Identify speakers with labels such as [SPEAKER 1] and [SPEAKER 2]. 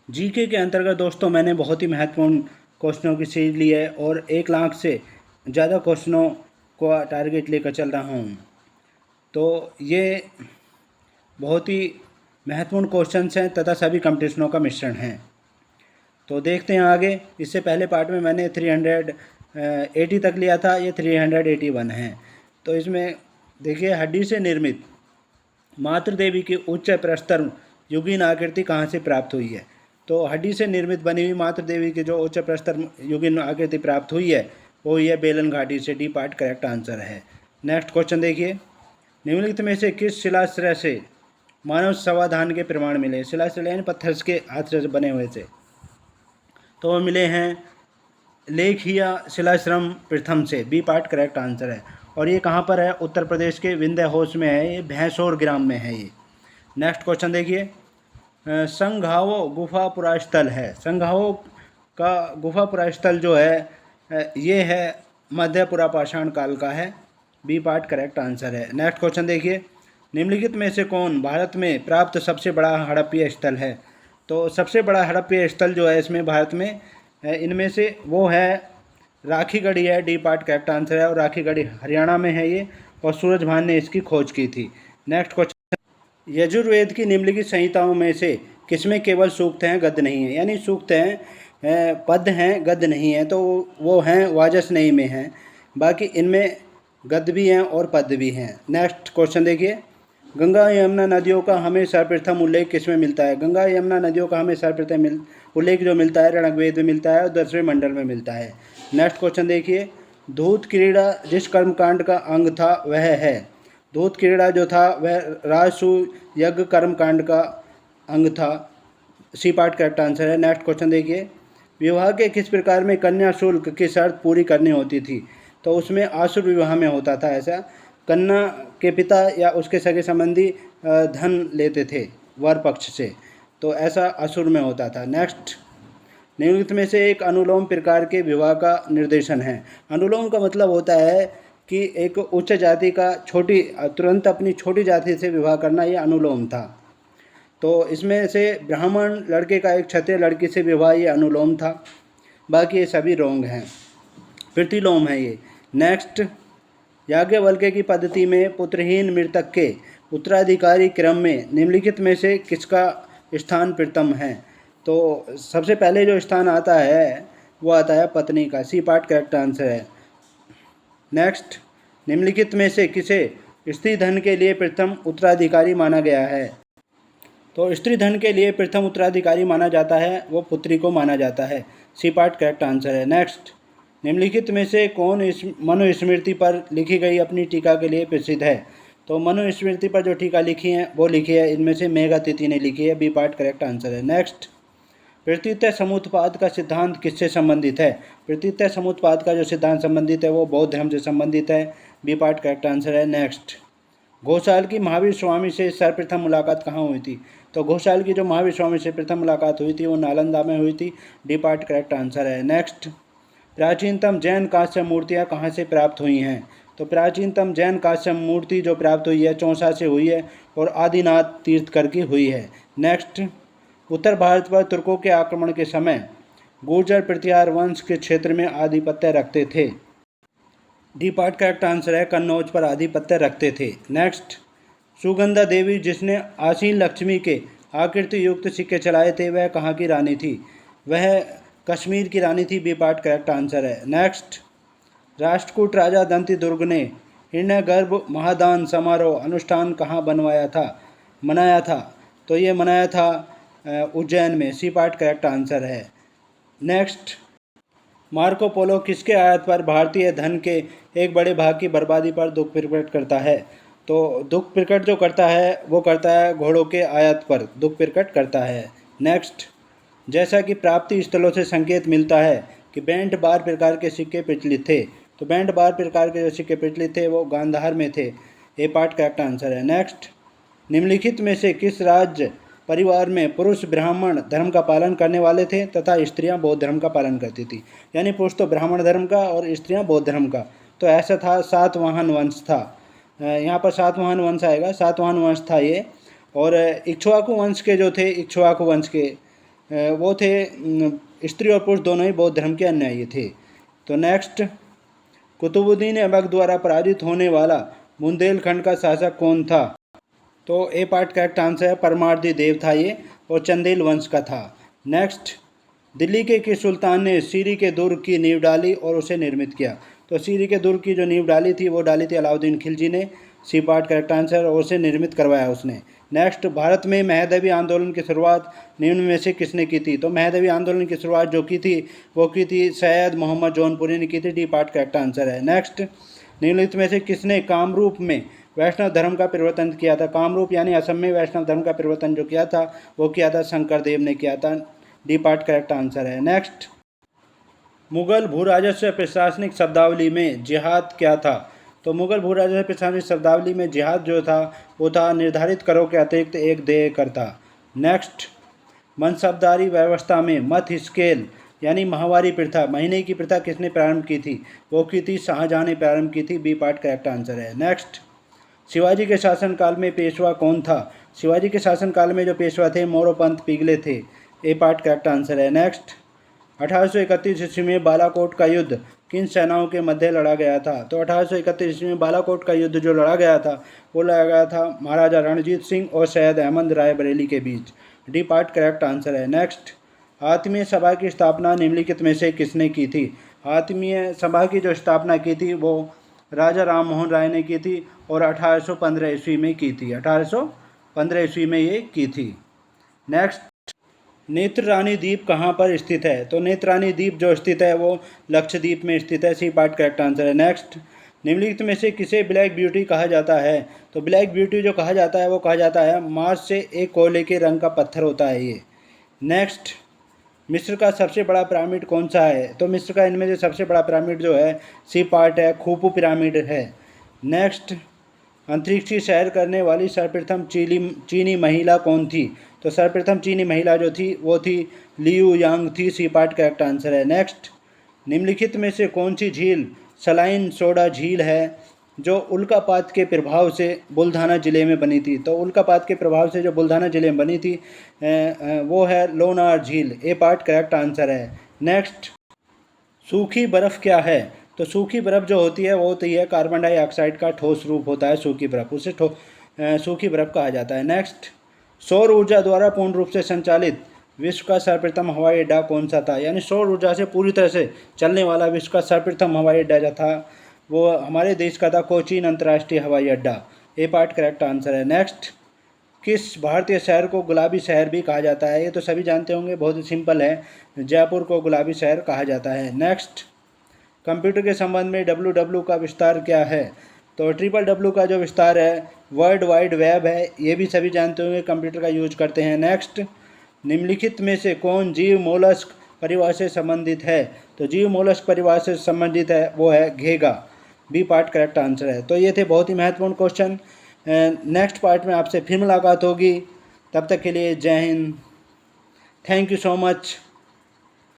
[SPEAKER 1] GK के अंतर्गत दोस्तों मैंने बहुत ही महत्वपूर्ण क्वेश्चनों की सीरीज ली है और 1 लाख से ज़्यादा क्वेश्चनों को टारगेट लेकर चल रहा हूँ। तो ये बहुत ही महत्वपूर्ण क्वेश्चंस हैं तथा सभी कंपटीशनों का मिश्रण है। तो देखते हैं आगे। इससे पहले पार्ट में मैंने 380 तक लिया था, ये 381 है। तो इसमें देखिए, हड्डी से निर्मित मातृ देवी की उच्च प्रस्तर युगीन आकृति कहाँ से प्राप्त हुई है। तो हड्डी से निर्मित बनी हुई मातृ देवी की जो उच्च प्रस्तर युगीन आकृति प्राप्त हुई है वो ये बेलन घाटी से। डी पार्ट करेक्ट आंसर है। नेक्स्ट क्वेश्चन देखिए, निम्नलिखित में से किस शिलाश्रय से मानव समाधान के प्रमाण मिले। शिलाश्रय यानी पत्थर के हाथ से बने हुए से, तो वो मिले हैं लेखिया शिलाश्रम प्रथम से। बी पार्ट करेक्ट आंसर है। और ये कहाँ पर है? उत्तर प्रदेश के विंध्य होश में है, ये भैंसोर ग्राम में है ये। नेक्स्ट क्वेश्चन देखिए, संघावो गुफा पुरास्थल है। संघावो का गुफा पुरास्थल जो है ये है मध्यपुरा पाषाण काल का है। बी पार्ट करेक्ट आंसर है। नेक्स्ट क्वेश्चन देखिए, निम्नलिखित में से कौन भारत में प्राप्त सबसे बड़ा हड़प्पीय स्थल है। तो सबसे बड़ा हड़प्पीय स्थल जो है इसमें भारत में इनमें से वो है राखीगढ़ी है। डी पार्ट करेक्ट आंसर है। और राखीगढ़ी हरियाणा में है ये, और सूरजभान ने इसकी खोज की थी। नेक्स्ट क्वेश्चन, यजुर्वेद की निम्नलिखित संहिताओं में से किसमें केवल सूक्त हैं गद्य नहीं है। यानी सूक्त हैं पद हैं गद्य नहीं है, तो वो हैं वाजसनेयी में हैं। बाकी इनमें गद्य भी हैं और पद भी हैं। नेक्स्ट क्वेश्चन देखिए, गंगा यमुना नदियों का हमें सर्वप्रथम उल्लेख किसमें मिलता है। गंगा यमुना नदियों का हमें सर्वप्रथम उल्लेख जो मिलता है ऋग्वेद में मिलता है और 10वें मंडल में मिलता है। नेक्स्ट क्वेश्चन देखिए, धूत क्रीड़ा जिस कर्मकांड का अंग था वह है। धूत क्रीड़ा जो था वह राजसू यज्ञ कर्मकांड का अंग था। सी पार्ट करेक्ट आंसर है। नेक्स्ट क्वेश्चन देखिए, विवाह के किस प्रकार में कन्या शुल्क की शर्त पूरी करनी होती थी। तो उसमें आसुर विवाह में होता था ऐसा, कन्या के पिता या उसके सगे संबंधी धन लेते थे वर पक्ष से, तो ऐसा असुर में होता था। नेक्स्ट, निम्नलिखित में से एक अनुलोम प्रकार के विवाह का निर्देशन है। अनुलोम का मतलब होता है कि एक उच्च जाति का तुरंत अपनी छोटी जाति से विवाह करना, ये अनुलोम था। तो इसमें से ब्राह्मण लड़के का एक क्षत्रिय लड़की से विवाह, ये अनुलोम था। बाकी ये सभी रोंग हैं, प्रतिलोम है ये। नेक्स्ट, याज्ञवल्क्य की पद्धति में पुत्रहीन मृतक के उत्तराधिकारी क्रम में निम्नलिखित में से किसका स्थान प्रथम है। तो सबसे पहले जो स्थान आता है वो आता है पत्नी का। सी पार्ट करेक्ट आंसर है। नेक्स्ट, निम्नलिखित में से किसे स्त्री धन के लिए प्रथम उत्तराधिकारी माना गया है। तो स्त्री धन के लिए प्रथम उत्तराधिकारी माना जाता है वो पुत्री को माना जाता है। सी पार्ट करेक्ट आंसर है। नेक्स्ट, निम्नलिखित में से कौन इस मनुस्मृति पर लिखी गई अपनी टीका के लिए प्रसिद्ध है। तो मनुस्मृति पर जो टीका लिखी है वो लिखी है इनमें से मेघातिथि ने लिखी है। बी पार्ट करेक्ट आंसर है। नेक्स्ट, प्रत्युत्तर समुत्पाद का सिद्धांत किससे संबंधित है। प्रत्युत्तर समुत्पाद का जो सिद्धांत संबंधित है वो बौद्ध धर्म से संबंधित है। बी पार्ट करेक्ट आंसर है। नेक्स्ट, घोषाल की महावीर स्वामी से सर्वप्रथम मुलाकात कहाँ हुई थी। तो घोषाल की जो महावीर स्वामी से प्रथम मुलाकात हुई थी वो नालंदा में हुई थी। डी पार्ट करेक्ट आंसर है। नेक्स्ट, प्राचीनतम जैन कांस्य मूर्तियाँ कहाँ से प्राप्त हुई हैं। तो प्राचीनतम जैन कांस्य मूर्ति जो प्राप्त हुई है चौसा से हुई है और आदिनाथ तीर्थकर की हुई है। नेक्स्ट, उत्तर भारत पर तुर्कों के आक्रमण के समय गुर्जर प्रतिहार वंश के क्षेत्र में आधिपत्य रखते थे। डी पार्ट करेक्ट आंसर है, कन्नौज पर आधिपत्य रखते थे। नेक्स्ट, सुगंधा देवी जिसने आसीन लक्ष्मी के आकृति युक्त सिक्के चलाए थे वह कहाँ की रानी थी। वह कश्मीर की रानी थी। बी पार्ट करेक्ट आंसर है। नेक्स्ट, राष्ट्रकूट राजा दंती दुर्ग ने हिरण्यगर्भ महादान समारोह अनुष्ठान कहाँ मनाया था। तो ये मनाया था उज्जैन में। सी पार्ट करेक्ट आंसर है। नेक्स्ट, मार्को पोलो किसके आयात पर भारतीय धन के एक बड़े भाग की बर्बादी पर दुख प्रकट करता है। तो दुख प्रकट जो करता है वो करता है घोड़ों के आयात पर दुख प्रकट करता है। नेक्स्ट, जैसा कि प्राप्ति स्थलों से संकेत मिलता है कि बैंड बार प्रकार के सिक्के प्रचलित थे। तो बैंड बार प्रकार के जो सिक्के प्रचलित थे वो गांधार में थे। ए पार्ट करेक्ट आंसर है। नेक्स्ट, निम्नलिखित में से किस राज्य परिवार में पुरुष ब्राह्मण धर्म का पालन करने वाले थे तथा स्त्रियां बौद्ध धर्म का पालन करती थी। यानी पुरुष तो ब्राह्मण धर्म का और स्त्रियां बौद्ध धर्म का। तो ऐसा था, सातवाहन वंश था। यहाँ पर सातवाहन वंश आएगा, सातवाहन वंश था ये। और इक्ष्वाकु वंश के जो थे, इक्ष्वाकु वंश के वो थे स्त्री और पुरुष दोनों ही बौद्ध धर्म के अनुयायी थे। तो नेक्स्ट, कुतुबुद्दीन ऐबक द्वारा पराजित होने वाला बुंदेलखंड का शासक कौन था? तो ए पार्ट करेक्ट आंसर है परमार्दी देव था ये, और चंदेल वंश का था। नेक्स्ट, दिल्ली के किस सुल्तान ने सीरी के दुर्ग की नींव डाली और उसे निर्मित किया? तो सीरी के दुर्ग की जो नींव डाली थी वो डाली थी अलाउद्दीन खिलजी ने, सी पार्ट करेक्ट आंसर, और उसे निर्मित करवाया उसने। नेक्स्ट, भारत में महदवी आंदोलन की शुरुआत निम्न में से किसने की थी? तो महदवी आंदोलन की शुरुआत जो की थी वो की थी सैयद मोहम्मद जौनपुरी ने की थी, डी पार्ट करेक्ट आंसर है। नेक्स्ट, निम्नलिखित में से किसने कामरूप में वैष्णव धर्म का परिवर्तन किया था? कामरूप यानी असम में वैष्णव धर्म का परिवर्तन जो किया था वो किया था शंकर देव ने किया था, डी पार्ट करेक्ट आंसर है। नेक्स्ट, मुगल भू राजस्व प्रशासनिक शब्दावली में जिहाद क्या था? तो मुगल भू राजस्व प्रशासनिक शब्दावली में जिहाद जो था वो था निर्धारित करों के अतिरिक्त एक देय कर था। नेक्स्ट, मनसबदारी व्यवस्था में मथ स्केल यानी माहवारी प्रथा, महीने की प्रथा किसने प्रारंभ की थी? वो की थी शाहजहां ने प्रारंभ की थी, बी पार्ट करेक्ट आंसर है। नेक्स्ट, शिवाजी के शासनकाल में पेशवा कौन था? शिवाजी के शासनकाल में जो पेशवा थे मोरोपंत पिघले थे, ए पार्ट करेक्ट आंसर है। नेक्स्ट, 1831 ईस्वी में बालाकोट का युद्ध किन सेनाओं के मध्य लड़ा गया था? तो 1831 ईस्वी में बालाकोट का युद्ध जो लड़ा गया था वो लड़ा गया था महाराजा रणजीत सिंह और सैयद अहमद राय बरेली के बीच, डी पार्ट करेक्ट आंसर है। नेक्स्ट, हातमी सभा की स्थापना निम्नलिखित में से किसने की थी? हातमी सभा की जो स्थापना की थी वो राजा राम मोहन राय ने की थी और 1815 ईस्वी में की थी, 1815 ईस्वी में ये की थी। नेक्स्ट, नेत्ररानी द्वीप कहाँ पर स्थित है? तो नेत्ररानी द्वीप जो स्थित है वो लक्षद्वीप में स्थित है, सी पार्ट करेक्ट आंसर है। नेक्स्ट, निम्नलिखित में से किसे ब्लैक ब्यूटी कहा जाता है? तो ब्लैक ब्यूटी जो कहा जाता है वो कहा जाता है मार्स से एक कोयले के रंग का पत्थर होता है ये। नेक्स्ट, मिस्र का सबसे बड़ा पिरामिड कौन सा है? तो मिस्र का इनमें से सबसे बड़ा पिरामिड जो है सी पार्ट है खूफू पिरामिड है। नेक्स्ट, अंतरिक्षी सैर करने वाली सर्वप्रथम चीनी महिला कौन थी? तो सर्वप्रथम चीनी महिला जो थी वो थी लियू यांग थी, सी पार्ट करेक्ट आंसर है। नेक्स्ट, निम्नलिखित में से कौन सी झील सलाइन सोडा झील है जो उल्कापात के प्रभाव से बुल्धाना ज़िले में बनी थी? तो उल्कापात के प्रभाव से जो बुल्धाना ज़िले में बनी थी वो है लोनार झील, ए पार्ट करेक्ट आंसर है। नेक्स्ट, सूखी बर्फ़ क्या है? तो सूखी बर्फ़ जो होती है वो होती है कार्बन डाइऑक्साइड का ठोस रूप होता है सूखी बर्फ़, उसे सूखी बर्फ़ कहा जाता है। नेक्स्ट, सौर ऊर्जा द्वारा पूर्ण रूप से संचालित विश्व का सर्वप्रथम हवाई अड्डा कौन सा था? यानी सौर ऊर्जा से पूरी तरह से चलने वाला विश्व का सर्वप्रथम हवाई अड्डा जो था वो हमारे देश का था कोचीन अंतर्राष्ट्रीय हवाई अड्डा, ए पार्ट करेक्ट आंसर है। नेक्स्ट, किस भारतीय शहर को गुलाबी शहर भी कहा जाता है? ये तो सभी जानते होंगे, बहुत ही सिंपल है, जयपुर को गुलाबी शहर कहा जाता है। नेक्स्ट, कंप्यूटर के संबंध में WW का विस्तार क्या है? तो WW का जो विस्तार है वर्ल्ड वाइड वेब है, ये भी सभी जानते होंगे, कंप्यूटर का यूज करते हैं। नेक्स्ट, निम्नलिखित में से कौन जीव मोलस्क परिवार से संबंधित है? तो जीव मोलस्क परिवार से संबंधित है वो है घेगा, बी पार्ट करेक्ट आंसर है। तो ये थे बहुत ही महत्वपूर्ण क्वेश्चन। नेक्स्ट पार्ट में आपसे फिर मुलाकात होगी, तब तक के लिए जय Hind, thank you so much.